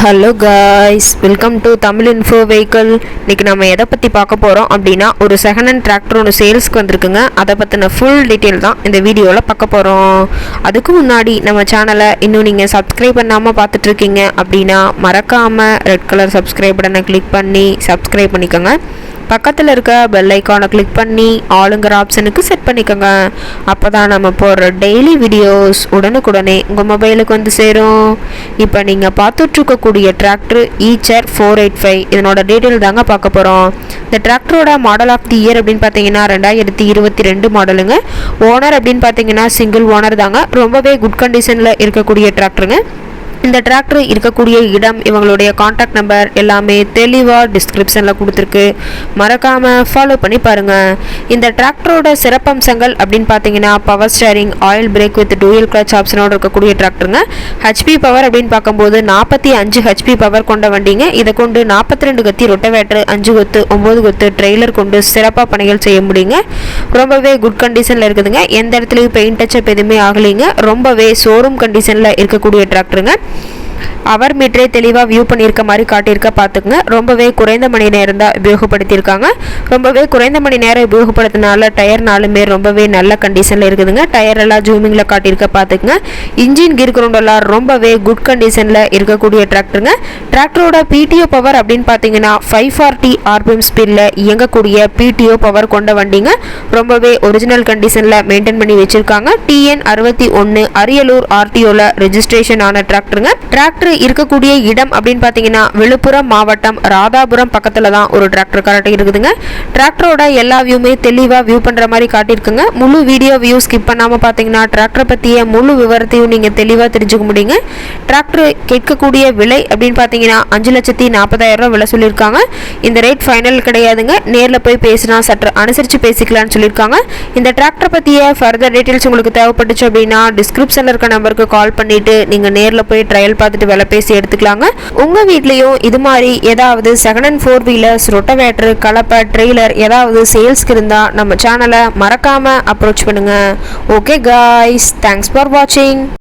Hello guys, welcome to Tamil info vehicle. இன்றைக்கி நம்ம எதை பற்றி பார்க்க போகிறோம் அப்படின்னா, ஒரு செகண்ட் ஹேண்ட் டிராக்டர் ஒன்று சேல்ஸ்க்கு வந்திருக்குங்க. அதை பற்றின ஃபுல் டீட்டெயில் தான் இந்த வீடியோவில் பார்க்க போகிறோம். அதுக்கு முன்னாடி நம்ம சேனலை இன்னும் நீங்கள் சப்ஸ்கிரைப் பண்ணாமல் பார்த்துட்ருக்கீங்க அப்படின்னா மறக்காமல் ரெட் கலர் சப்ஸ்கிரைப் பட்டனை கிளிக் பண்ணி சப்ஸ்கிரைப் பண்ணிக்கோங்க. பக்கத்தில் இருக்க பெல் ஐக்கானை கிளிக் பண்ணி ஆளுங்கிற ஆப்ஷனுக்கு செட் பண்ணிக்கோங்க. அப்போ தான் நம்ம போடுற டெய்லி வீடியோஸ் உடனுக்குடனே உங்கள் மொபைலுக்கு வந்து சேரும். இப்போ நீங்கள் பார்த்துட்ருக்கக்கூடிய டிராக்டர் ஈச்சர் 485. இதனோட டீட்டெயில் தாங்க பார்க்க போகிறோம். இந்த டிராக்டரோட மாடல் ஆஃப் தி இயர் அப்படின்னு பார்த்தீங்கன்னா 2022 மாடலுங்க. ஓனர் அப்படின்னு பார்த்தீங்கன்னா சிங்கிள் ஓனர் தாங்க. ரொம்பவே குட் கண்டிஷனில் இருக்கக்கூடிய டிராக்டருங்க. இந்த டிராக்டர் இருக்கக்கூடிய இடம், இவங்களுடைய காண்டாக்ட் நம்பர் எல்லாமே தெளிவாக டிஸ்கிரிப்ஷனில் கொடுத்துருக்கு. மறக்காமல் ஃபாலோ பண்ணி பாருங்கள். இந்த டிராக்டரோட சிறப்பம்சங்கள் அப்படின்னு பார்த்தீங்கன்னா, power steering, oil brake with dual clutch ஆப்ஷனோடு இருக்கக்கூடிய டிராக்டருங்க. ஹெச்பி பவர் அப்படின்னு பார்க்கும்போது 45 ஹெச்பி பவர் கொண்ட வண்டிங்க. இதை கொண்டு 42 கத்தி ரொட்டவேட்டர், 5 கொத்து, 9 கொத்து ட்ரெய்லர் கொண்டு சிறப்பாக பணிகள் செய்ய முடியுங்க. ரொம்பவே குட் கண்டிஷனில் இருக்குதுங்க. எந்த இடத்துலையும் பெயிண்ட் டச்சப் எதுவுமே ஆகலைங்க. ரொம்பவே ஷோரூம் கண்டிஷனில் இருக்கக்கூடிய டிராக்டருங்க. அவர் மீட்டரே தெளிவாக வியூ பண்ணியிருக்க மாதிரி காட்டியிருக்க பார்த்துக்குங்க. ரொம்பவே குறைந்த மணி நேரம் தான் உபயோகப்படுத்தியிருக்காங்க. ரொம்பவே குறைந்த மணி நேரம் உபயோகப்படுத்தினால டயர்னாலுமே ரொம்பவே நல்ல கண்டிஷனில் இருக்குதுங்க. டயர் எல்லாம் ஜூமிங்கில் காட்டியிருக்க பார்த்துக்குங்க. இன்ஜின் கீர் கிரவுண்டெல்லாம் ரொம்பவே குட் கண்டிஷனில் இருக்கக்கூடிய டிராக்டருங்க. டிராக்டரோட பிடிஓ பவர் அப்படின்னு பார்த்தீங்கன்னா 540 RPM ஸ்பீடில் இயங்கக்கூடிய பிடிஓ பவர் கொண்ட வண்டிங்க. ரொம்பவே ஒரிஜினல் கண்டிஷனில் மெயின்டைன் பண்ணி வச்சுருக்காங்க. TN 61 அரியலூர் RTOவில் ரெஜிஸ்ட்ரேஷன் ஆன டிராக்டருங்க. டிராக்டர் இருக்கக்கூடிய இடம் அப்படின்னு பார்த்தீங்கன்னா விழுப்புரம் மாவட்டம் ராதாபுரம் பக்கத்தில் தான் ஒரு டிராக்டர் கரெக்டாக இருக்குதுங்க. டிராக்டரோட எல்லா வியூமே தெளிவாக வியூ பண்ணுற மாதிரி காட்டியிருக்குங்க. முழு வீடியோ வியூ ஸ்கிப் பண்ணாமல் பார்த்தீங்கன்னா டிராக்டரை பற்றிய முழு விவரத்தையும் நீங்கள் தெளிவாக தெரிஞ்சுக்க முடியுங்க. டிராக்டர் கேட்கக்கூடிய விலை அப்படின்னு பார்த்தீங்கன்னா 5,40,000 விலை சொல்லியிருக்காங்க. இந்த ரேட் ஃபைனல் கிடையாதுங்க. நேரில் போய் பேசினா சற்று அனுசரித்து பேசிக்கலான்னு சொல்லியிருக்காங்க. இந்த டிராக்டரை பற்றிய ஃபர்தர் டீட்டெயில்ஸ் உங்களுக்கு தேவைப்பட்டுச்சு அப்படின்னா டிஸ்கிரிப்ஷனில் இருக்க நம்பருக்கு கால் பண்ணிவிட்டு நீங்கள் நேரில் போய் ட்ரையல் பார்த்துட்டு விலை பேசி எடுத்துக்கலாங்க. உங்க வீட்லயும் இது மாதிரி ஏதாவது செகண்ட் ஹேண்ட் 4 வீலர்ஸ், ரொட்டவேட்டர், கலப்பை, ட்ரெய்லர் ஏதாவது சேல்ஸ்க்கு இருந்தா நம்ம சேனலை மறக்காம அப்ரோச் பண்ணுங்க. ஓகே காய்ஸ், தேங்க்ஸ் ஃபார் வாட்சிங்.